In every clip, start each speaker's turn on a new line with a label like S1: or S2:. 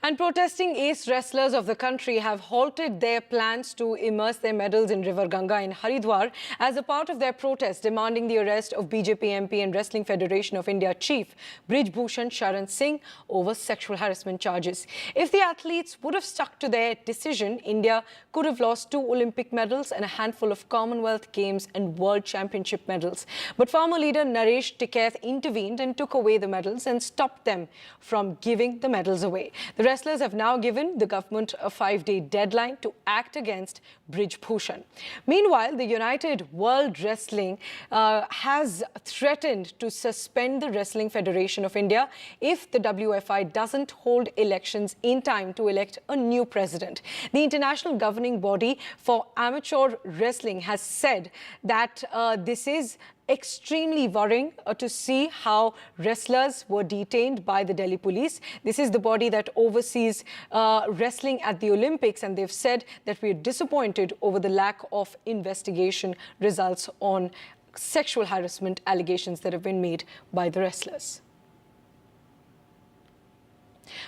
S1: And protesting ace wrestlers of the country have halted their plans to immerse their medals in River Ganga in Haridwar as a part of their protest demanding the arrest of BJP MP and Wrestling Federation of India chief Brij Bhushan Sharan Singh over sexual harassment charges. If the athletes would have stuck to their decision, India could have lost 2 Olympic medals and a handful of Commonwealth Games and World Championship medals. But former leader Naresh Tiketh intervened and took away the medals and stopped them from giving the medals away. The wrestlers have now given the government a 5-day deadline to act against Brij Bhushan. Meanwhile, the United World Wrestling has threatened to suspend the Wrestling Federation of India if the WFI doesn't hold elections in time to elect a new president. The international governing body for amateur wrestling has said that this is extremely worrying to see how wrestlers were detained by the Delhi police. This is the body that oversees wrestling at the Olympics, and they've said that we're disappointed over the lack of investigation results on sexual harassment allegations that have been made by the wrestlers.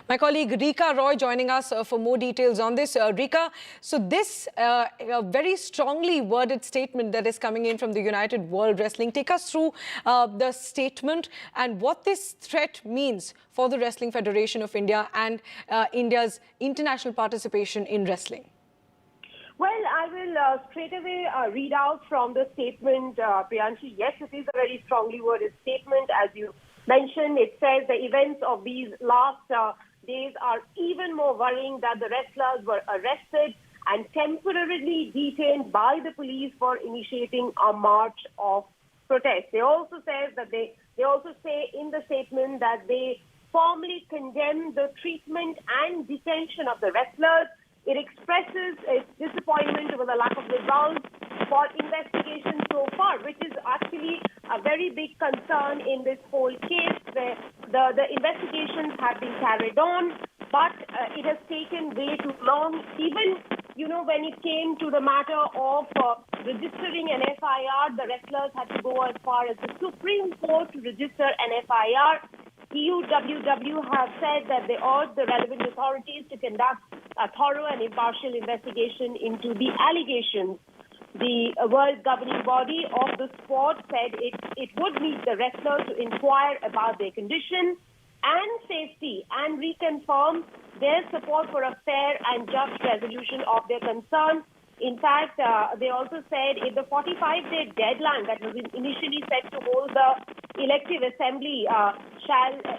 S1: My colleague Rika Roy joining us for more details on this. Rika, so this very strongly worded statement that is coming in from the United World Wrestling, take us through the statement and what this threat means for the Wrestling Federation of India and India's international participation in wrestling.
S2: Well, I will straight away read out from the statement, Priyanshi. Yes, it is a very strongly worded statement. As you mentioned, it says the events of these last days are even more worrying that the wrestlers were arrested and temporarily detained by the police for initiating a march of protest. They also says that they also say in the statement that they formally condemn the treatment and detention of the wrestlers. It expresses its disappointment over the lack of results for investigation so far, which is actually a very big concern in this whole case. The investigations have been carried on, but it has taken way too long. Even, when it came to the matter of registering an FIR, the wrestlers had to go as far as the Supreme Court to register an FIR. EUWW have said that they urge the relevant authorities to conduct a thorough and impartial investigation into the allegations. The world governing body of the sport said it would meet the wrestlers to inquire about their condition and safety and reconfirm their support for a fair and just resolution of their concerns. In fact, they also said if the 45-day deadline that was initially set to hold the elective assembly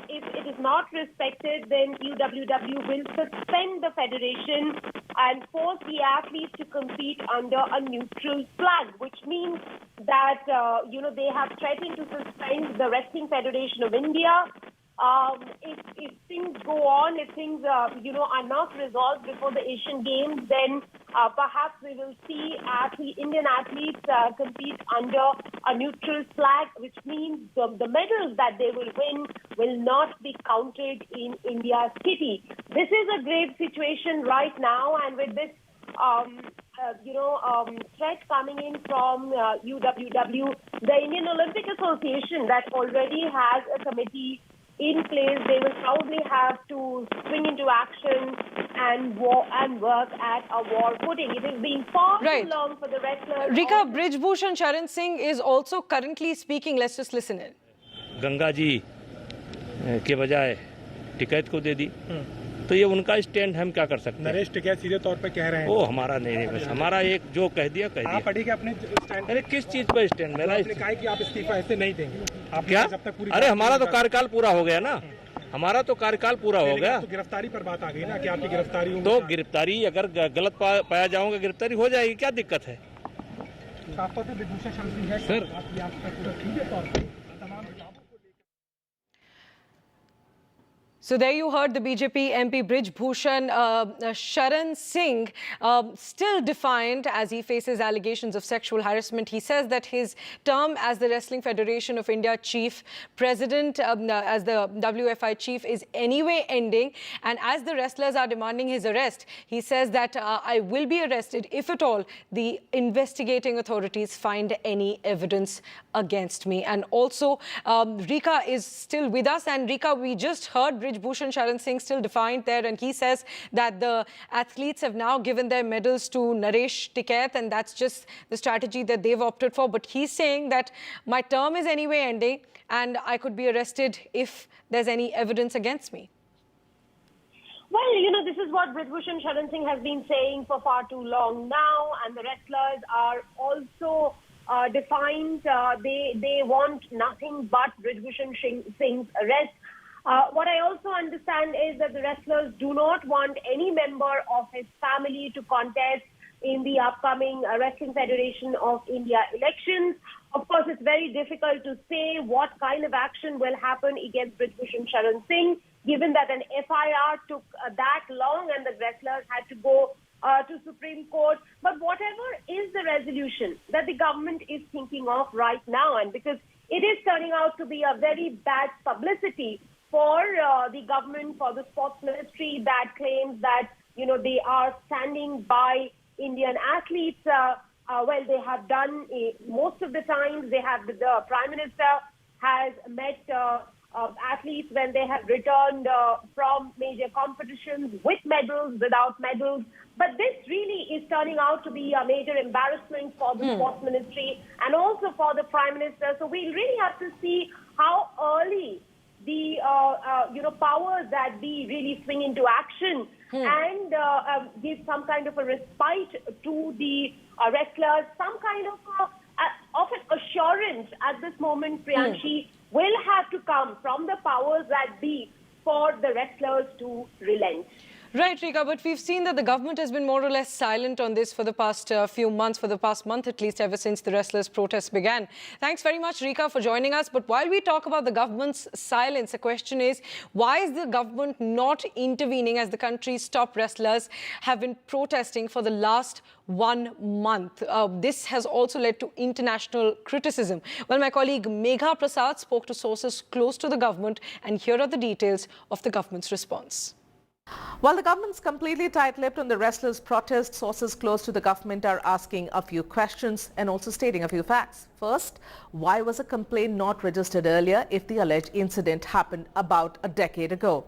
S2: if it is not respected, then UWW will suspend the federation and force the athletes to compete under a neutral flag, which means that, they have threatened to suspend the Wrestling Federation of India. If things go on, if things, are not resolved before the Asian Games, then perhaps we will see Indian athletes compete under a neutral flag, which means the medals that they will win will not be counted in India's kitty. This is a grave situation right now, and with this threat coming in from UWW, the Indian Olympic Association that already has a committee in place, they will probably have to spring into action and work at a war footing. It has been far too long for the wrestlers.
S1: Rika, Brij Bhushan Sharan Singh is also currently speaking. Let's just listen in.
S3: Ganga ji के बजाय टिकैत को दे दी, तो ये उनका stand, हम क्या कर सकते हैं?
S4: नरेश टिकैत सीधे तौर पे कह रहे हैं
S3: वो हमारा नहीं, बस हमारा एक जो कह दिया
S4: आप अड़ेंगे अपने स्टैंड।
S3: अरे किस चीज पर स्टैंड? मेरा
S4: आपने कहा कि आप इस्तीफा ऐसे नहीं देंगे। आप
S3: क्या?
S4: जब तक पूरी
S3: अरे हमारा तो कार्यकाल पूरा हो गया ना, हमारा तो कार्यकाल पूरा हो गया।
S4: तो गिरफ्तारी पर बात आ गई ना कि आपकी गिरफ्तारी होगी।
S3: तो गिरफ्तारी अगर गलत पाया जाऊंगा, गिरफ्तारी हो जाएगी, क्या दिक्कत है?
S4: साफ तौर पे विभूषण शरण सिंह है
S3: सर,
S4: सीधे तौर पे तमाम
S1: So there you heard the BJP MP Brij Bhushan Sharan Singh still defiant as he faces allegations of sexual harassment. He says that his term as the Wrestling Federation of India chief president, as the WFI chief, is anyway ending. And as the wrestlers are demanding his arrest, he says that I will be arrested if at all the investigating authorities find any evidence against me. And also, Rika is still with us. And Rika, we just heard Brij Bhushan Sharan Singh still defiant there, and he says that the athletes have now given their medals to Naresh Tikait, and that's just the strategy that they've opted for. But he's saying that my term is anyway ending and I could be arrested if there's any evidence against me.
S2: Well, you know, this is what Bhushan Sharan Singh has been saying for far too long now, and the wrestlers are also defiant. They want nothing but Bhushan Singh's arrest. What I also understand is that the wrestlers do not want any member of his family to contest in the upcoming Wrestling Federation of India elections. Of course, it's very difficult to say what kind of action will happen against Bhushan Sharan Singh, given that an FIR took that long and the wrestlers had to go to Supreme Court. But whatever is the resolution that the government is thinking of right now, and because it is turning out to be a very bad publicity for the government, for the sports ministry that claims that, you know, they are standing by Indian athletes. Well, they have done most of the times. They have, the Prime Minister has met athletes when they have returned from major competitions with medals, without medals. But this really is turning out to be a major embarrassment for the sports ministry and also for the Prime Minister. So we really have to see how early the powers that be really swing into action and give some kind of a respite to the wrestlers, some kind of an assurance at this moment, Priyanshi, will have to come from the powers that be for the wrestlers to relent.
S1: Right, Rika, but we've seen that the government has been more or less silent on this for the past few months, for the past month at least, ever since the wrestlers' protests began. Thanks very much, Rika, for joining us. But while we talk about the government's silence, the question is, why is the government not intervening as the country's top wrestlers have been protesting for the last 1 month? This has also led to international criticism. Well, my colleague Megha Prasad spoke to sources close to the government, and here are the details of the government's response.
S5: While the government's completely tight-lipped on the wrestlers' protest, sources close to the government are asking a few questions and also stating a few facts. First, why was a complaint not registered earlier if the alleged incident happened about a decade ago?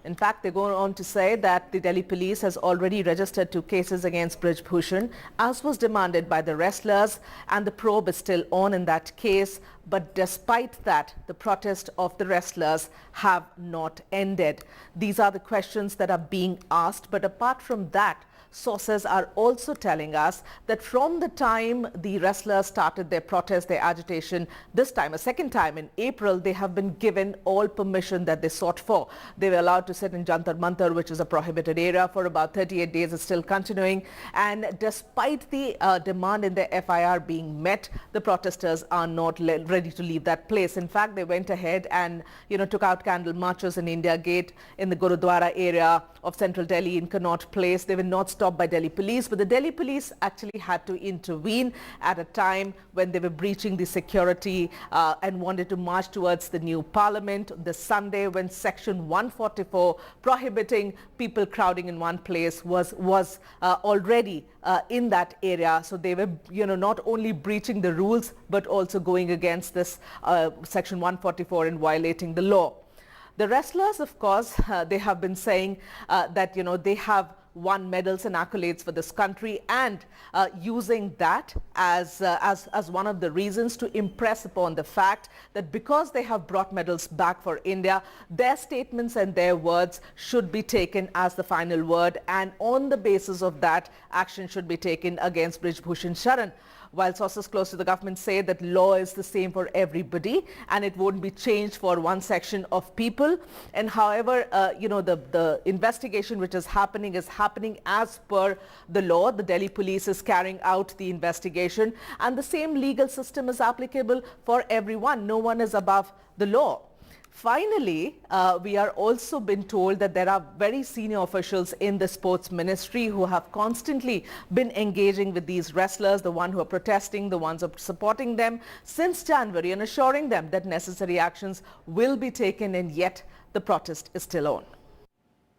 S5: In fact, they go on to say that the Delhi police has already registered 2 cases against Brij Bhushan, as was demanded by the wrestlers, and the probe is still on in that case. But despite that, the protest of the wrestlers have not ended. These are the questions that are being asked. But apart from that, sources are also telling us that from the time the wrestlers started their protest, their agitation, this time, a second time in April, they have been given all permission that they sought for. They were allowed to sit in Jantar Mantar, which is a prohibited area, for about 38 days. It's still continuing. And despite the demand in the FIR being met, the protesters are not ready to leave that place. In fact, they went ahead and, took out candle marches in India Gate, in the Gurudwara area of central Delhi, in Connaught Place. They were not stopped by Delhi police, but the Delhi police actually had to intervene at a time when they were breaching the security and wanted to march towards the new parliament this Sunday, when section 144 prohibiting people crowding in one place was already in that area. So they were not only breaching the rules but also going against this section 144 and violating the law. The wrestlers, of course, they have been saying that they have won medals and accolades for this country, and using that as one of the reasons to impress upon the fact that because they have brought medals back for India, their statements and their words should be taken as the final word, and on the basis of that, action should be taken against Brij Bhushan Sharan. While sources close to the government say that law is the same for everybody and it won't be changed for one section of people. And however, the investigation which is happening as per the law. The Delhi police is carrying out the investigation, and the same legal system is applicable for everyone. No one is above the law. Finally, we are also been told that there are very senior officials in the sports ministry who have constantly been engaging with these wrestlers, the ones who are protesting, the ones who are supporting them since January, and assuring them that necessary actions will be taken, and yet the protest is still on.